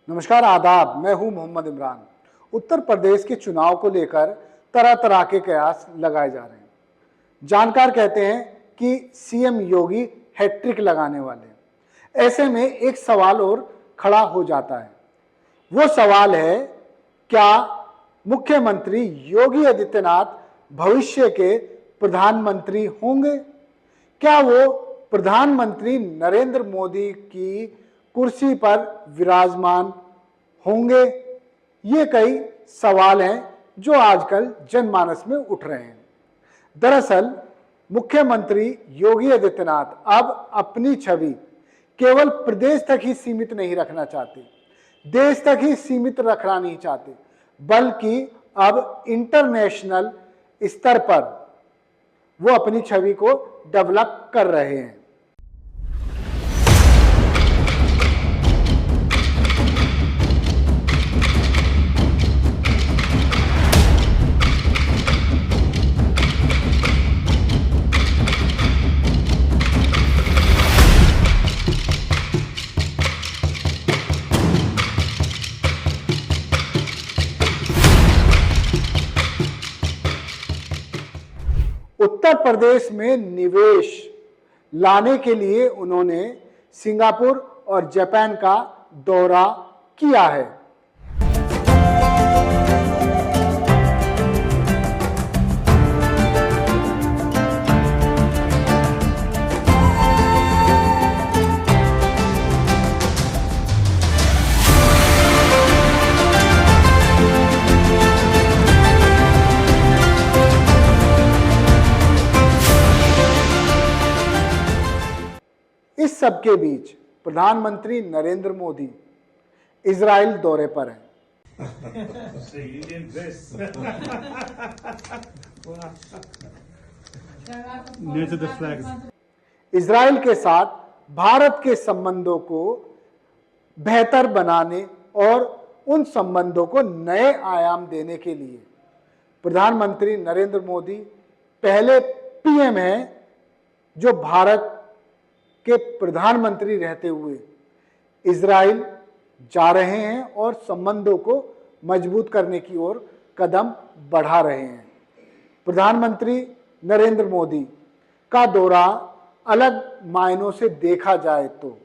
नमस्कार, आदाब। मैं हूं मोहम्मद इमरान। उत्तर प्रदेश के चुनाव को लेकर तरह तरह के कयास लगाए जा रहे हैं। जानकार कहते हैं कि सीएम योगी हैट्रिक लगाने वाले हैं। ऐसे में एक सवाल और खड़ा हो जाता है। वो सवाल है, क्या मुख्यमंत्री योगी आदित्यनाथ भविष्य के प्रधानमंत्री होंगे? क्या वो प्रधानमंत्री नरेंद्र मोदी की कुर्सी पर विराजमान होंगे? ये कई सवाल हैं जो आजकल जनमानस में उठ रहे हैं। दरअसल मुख्यमंत्री योगी आदित्यनाथ अब अपनी छवि केवल प्रदेश तक ही सीमित नहीं रखना चाहते, देश तक ही सीमित रखना नहीं चाहते, बल्कि अब इंटरनेशनल स्तर पर वो अपनी छवि को डेवलप कर रहे हैं। उत्तर प्रदेश में निवेश लाने के लिए उन्होंने सिंगापुर और जापान का दौरा किया है। इस सबके बीच प्रधानमंत्री नरेंद्र मोदी इजराइल दौरे पर हैं। इजराइल के साथ भारत के संबंधों को बेहतर बनाने और उन संबंधों को नए आयाम देने के लिए प्रधानमंत्री नरेंद्र मोदी पहले पीएम हैं जो भारत के प्रधानमंत्री रहते हुए इजराइल जा रहे हैं और संबंधों को मजबूत करने की ओर कदम बढ़ा रहे हैं। प्रधानमंत्री नरेंद्र मोदी का दौरा अलग मायनों से देखा जाए तो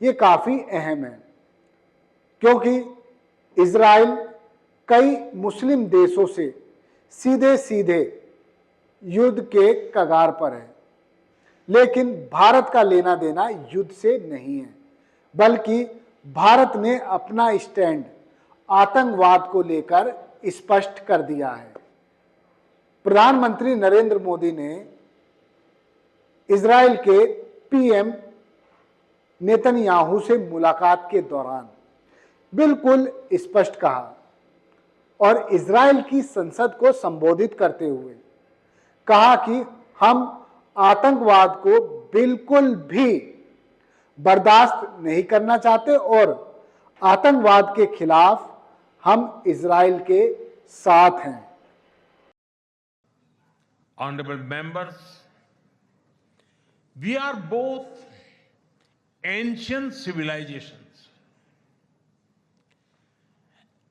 ये काफी अहम है, क्योंकि इजराइल कई मुस्लिम देशों से सीधे सीधे युद्ध के कगार पर है, लेकिन भारत का लेना देना युद्ध से नहीं है, बल्कि भारत ने अपना स्टैंड आतंकवाद को लेकर स्पष्ट कर दिया है। प्रधानमंत्री नरेंद्र मोदी ने इजराइल के पीएम नेतन्याहू से मुलाकात के दौरान बिल्कुल स्पष्ट कहा और इजराइल की संसद को संबोधित करते हुए कहा कि हम आतंकवाद को बिल्कुल भी बर्दाश्त नहीं करना चाहते और आतंकवाद के खिलाफ हम इजराइल के साथ हैं। Honorable members, we are both ancient civilizations,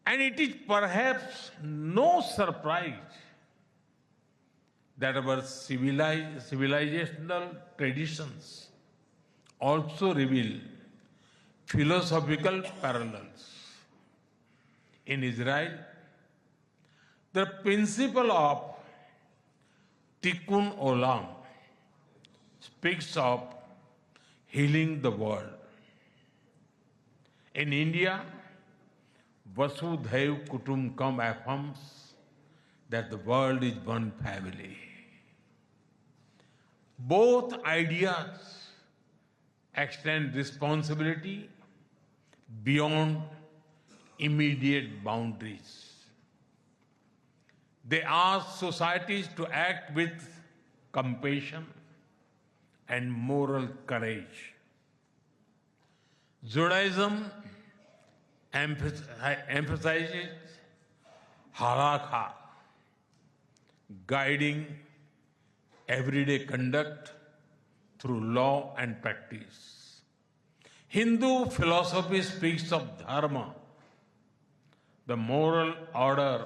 and it is perhaps no surprise that our civilizational traditions also reveal philosophical parallels. In Israel, the principle of Tikkun Olam speaks of healing the world. In India, Vasudhaiv Kutumbakam affirms that the world is one family. Both ideas extend responsibility beyond immediate boundaries. They ask societies to act with compassion and moral courage. Judaism emphasizes halakha, guiding everyday conduct through law and practice. Hindu philosophy speaks of dharma, the moral order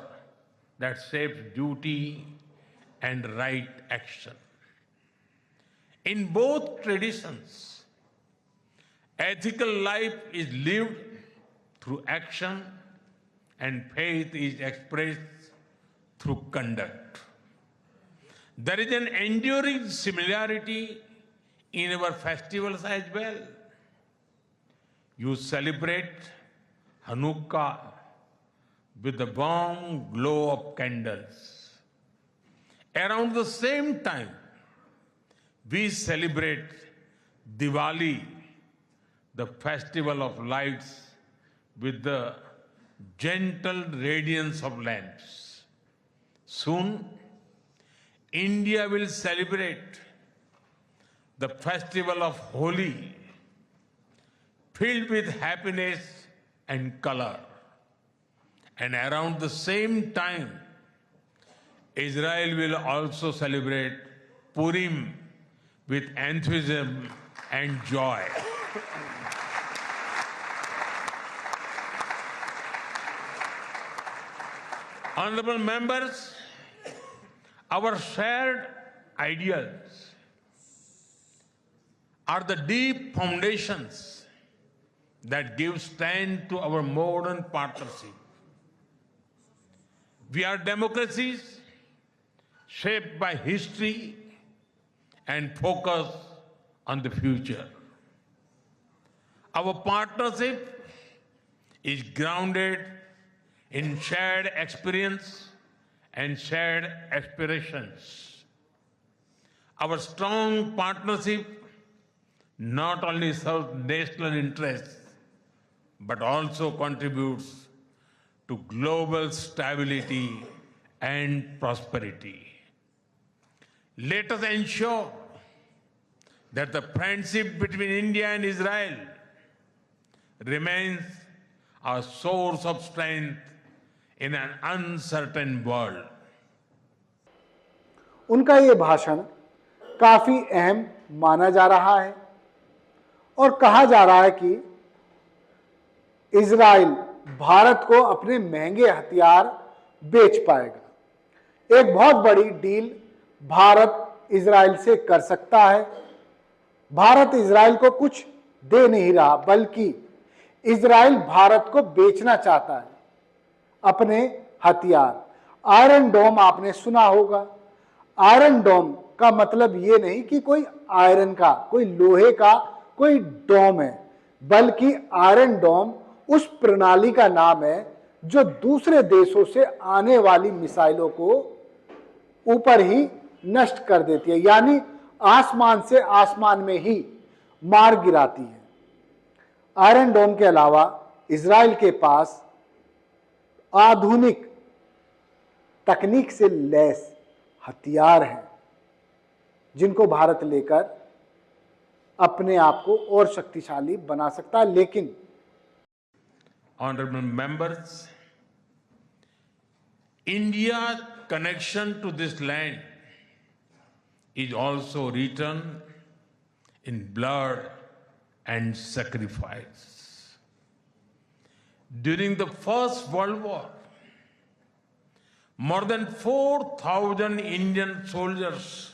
that shapes duty and right action. In both traditions, ethical life is lived through action and faith is expressed through conduct. There is an enduring similarity in our festivals as well. You celebrate Hanukkah with the warm glow of candles. Around the same time, we celebrate Diwali, the festival of lights, with the gentle radiance of lamps. Soon, India will celebrate the festival of Holi, filled with happiness and color. And around the same time, Israel will also celebrate Purim with enthusiasm and joy. Honorable members, our shared ideals are the deep foundations that give strength to our modern partnership. We are democracies shaped by history and focus on the future. Our partnership is grounded in shared experience and shared aspirations. Our strong partnership not only serves national interests, but also contributes to global stability and prosperity. Let us ensure that the friendship between India and Israel remains a source of strength in an uncertain world. उनका ये भाषण काफी अहम माना जा रहा है और कहा जा रहा है कि इजराइल भारत को अपने महंगे हथियार बेच पाएगा। एक बहुत बड़ी डील भारत इजराइल से कर सकता है। भारत इजराइल को कुछ दे नहीं रहा, बल्कि इजराइल भारत को बेचना चाहता है अपने हथियार। आयरन डोम आपने सुना होगा। आयरन डोम का मतलब ये नहीं कि कोई आयरन का, कोई लोहे का कोई डोम है, बल्कि आयरन डोम उस प्रणाली का नाम है जो दूसरे देशों से आने वाली मिसाइलों को ऊपर ही नष्ट कर देती है, यानी आसमान से आसमान में ही मार गिराती है। आयरन डोम के अलावा इजराइल के पास आधुनिक तकनीक से लैस हथियार हैं जिनको भारत लेकर अपने आप को और शक्तिशाली बना सकता है। लेकिन Honorable members, India's connection to this land is also written in blood and sacrifice. During the First World War, more than 4,000 Indian soldiers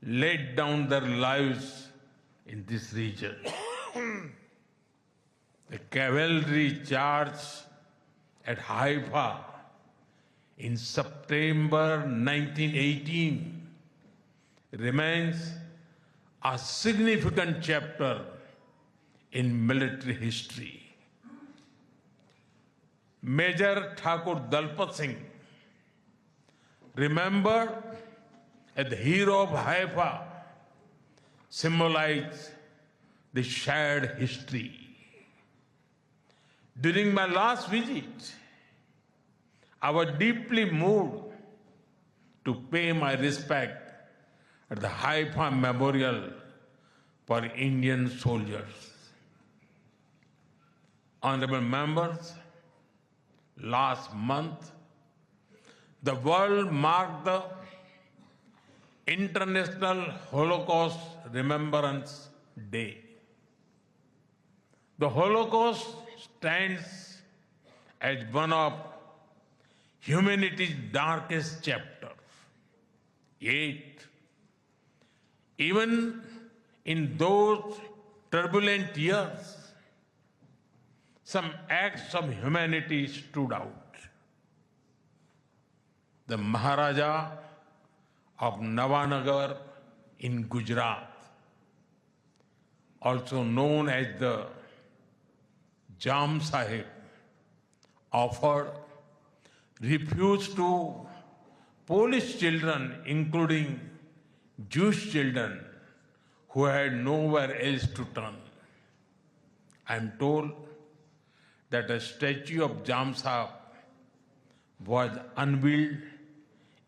laid down their lives in this region. The cavalry charge at Haifa in September 1918 remains a significant chapter in military history. Major Thakur Dalpat Singh, remembered as the hero of Haifa, symbolized the shared history. During my last visit, I was deeply moved to pay my respect at the Haifa Memorial for Indian soldiers. Honorable members, last month, the world marked the International Holocaust Remembrance Day. The Holocaust stands as one of humanity's darkest chapters. Yet, even in those turbulent years, some acts of humanity stood out. The Maharaja of Navanagar in Gujarat, also known as the Jam Sahib, offered refuge to Polish children, including Jewish children who had nowhere else to turn. I am told that a statue of Jam Sahib was unveiled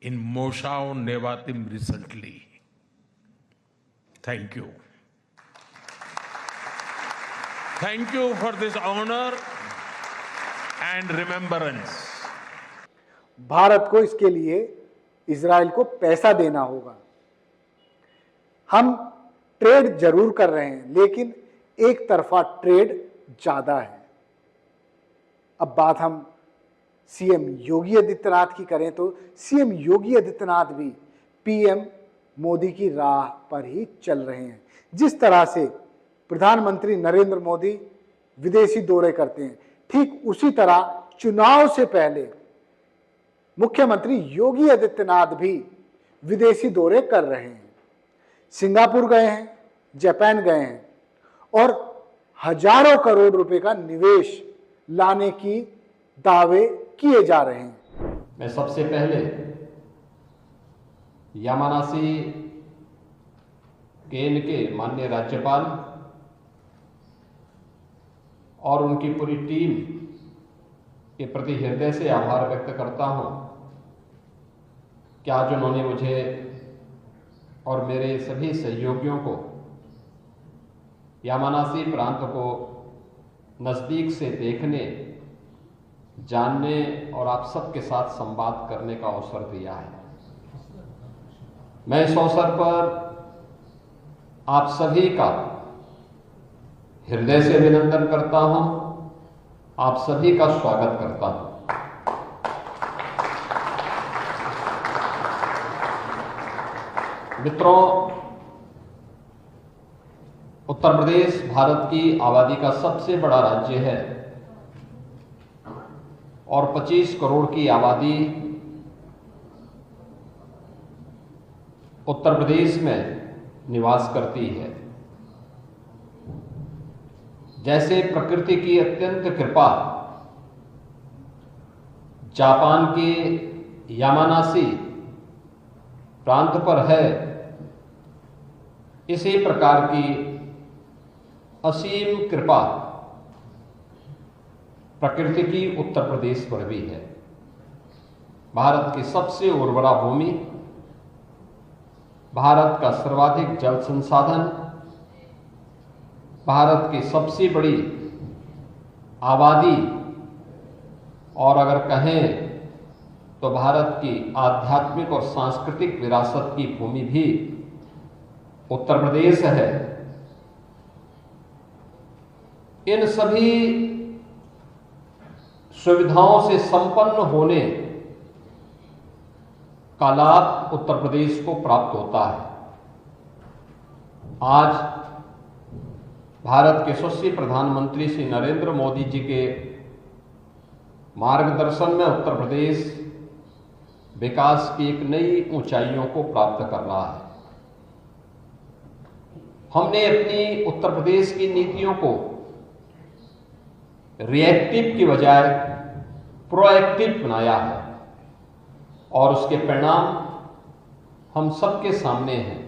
in Moshav Nevatim recently. Thank you. Thank you for this honor and remembrance. Bharat को इसके लिए Israel को पैसा देना होगा। हम trade जरूर कर रहे हैं, लेकिन एक तरफा ट्रेड ज्यादा है। अब बात हम सीएम योगी आदित्यनाथ की करें तो सीएम योगी आदित्यनाथ भी पीएम मोदी की राह पर ही चल रहे हैं। जिस तरह से प्रधानमंत्री नरेंद्र मोदी विदेशी दौरे करते हैं, ठीक उसी तरह चुनाव से पहले मुख्यमंत्री योगी आदित्यनाथ भी विदेशी दौरे कर रहे हैं। सिंगापुर गए हैं, जापान गए हैं और हजारों करोड़ रुपए का निवेश लाने की दावे किए जा रहे हैं। मैं सबसे पहले यामानासी केन के माननीय राज्यपाल और उनकी पूरी टीम के प्रति हृदय से आभार व्यक्त करता हूं कि आज उन्होंने मुझे और मेरे सभी सहयोगियों को यामानासी प्रांत को नज़दीक से देखने, जानने और आप सबके साथ संवाद करने का अवसर दिया है। मैं इस अवसर पर आप सभी का हृदय से अभिनंदन करता हूं, आप सभी का स्वागत करता हूं। मित्रों, उत्तर प्रदेश भारत की आबादी का सबसे बड़ा राज्य है और 25 करोड़ की आबादी उत्तर प्रदेश में निवास करती है। जैसे प्रकृति की अत्यंत कृपा जापान के यामानासी प्रांत पर है, इसी प्रकार की असीम कृपा प्रकृति की उत्तर प्रदेश पर भी है। भारत की सबसे उर्वरा भूमि, भारत का सर्वाधिक जल संसाधन, भारत की सबसे बड़ी आबादी और अगर कहें तो भारत की आध्यात्मिक और सांस्कृतिक विरासत की भूमि भी उत्तर प्रदेश है। इन सभी सुविधाओं से संपन्न होने का लाभ उत्तर प्रदेश को प्राप्त होता है। आज भारत के यशस्वी प्रधानमंत्री श्री नरेंद्र मोदी जी के मार्गदर्शन में उत्तर प्रदेश विकास की एक नई ऊंचाइयों को प्राप्त कर रहा है। हमने अपनी उत्तर प्रदेश की नीतियों को रिएक्टिव की बजाय प्रोएक्टिव बनाया है और उसके परिणाम हम सबके सामने हैं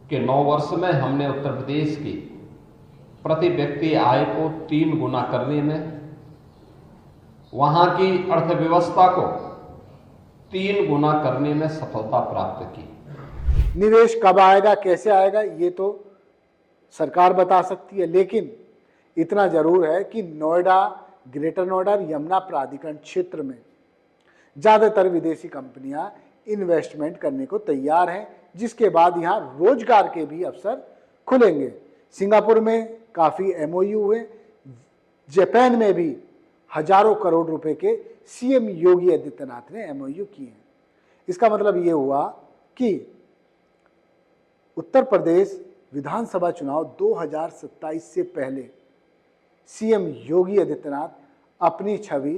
कि 9 वर्ष में हमने उत्तर प्रदेश की प्रति व्यक्ति आय को 3 गुना करने में, वहां की अर्थव्यवस्था को 3 गुना करने में सफलता प्राप्त की। निवेश कब आएगा, कैसे आएगा, ये तो सरकार बता सकती है, लेकिन इतना जरूर है कि नोएडा, ग्रेटर नोएडा, यमुना प्राधिकरण क्षेत्र में ज्यादातर विदेशी कंपनियां इन्वेस्टमेंट करने को तैयार हैं, जिसके बाद यहां रोजगार के भी अवसर खुलेंगे। सिंगापुर में काफ़ी MOU हुए, जापान में भी हजारों करोड़ रुपए के CM योगी आदित्यनाथ ने MOU किए हैं। इसका मतलब ये हुआ कि उत्तर प्रदेश विधानसभा चुनाव 2027 से पहले CM योगी आदित्यनाथ अपनी छवि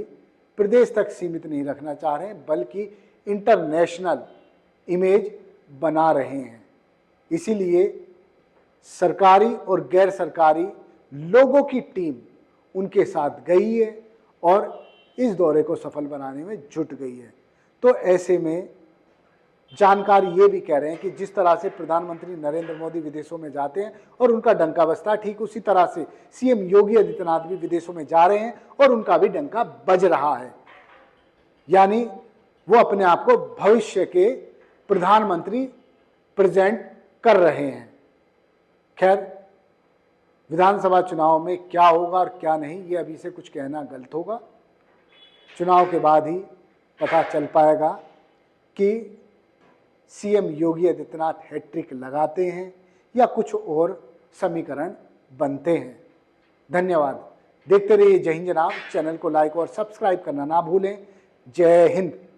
प्रदेश तक सीमित नहीं रखना चाह रहे हैं, बल्कि इंटरनेशनल इमेज बना रहे हैं। इसीलिए सरकारी और गैर सरकारी लोगों की टीम उनके साथ गई है और इस दौरे को सफल बनाने में जुट गई है। तो ऐसे में जानकार ये भी कह रहे हैं कि जिस तरह से प्रधानमंत्री नरेंद्र मोदी विदेशों में जाते हैं और उनका डंका बजता है, ठीक उसी तरह से CM योगी आदित्यनाथ भी विदेशों में जा रहे हैं और उनका भी डंका बज रहा है। यानी वो अपने आप को भविष्य के प्रधानमंत्री प्रेजेंट कर रहे हैं। खैर, विधानसभा चुनाव में क्या होगा और क्या नहीं, ये अभी से कुछ कहना गलत होगा। चुनाव के बाद ही पता चल पाएगा कि CM योगी आदित्यनाथ हैट्रिक लगाते हैं या कुछ और समीकरण बनते हैं। धन्यवाद। देखते रहिए जय हिंद जनाब। चैनल को लाइक और सब्सक्राइब करना ना भूलें। जय हिंद।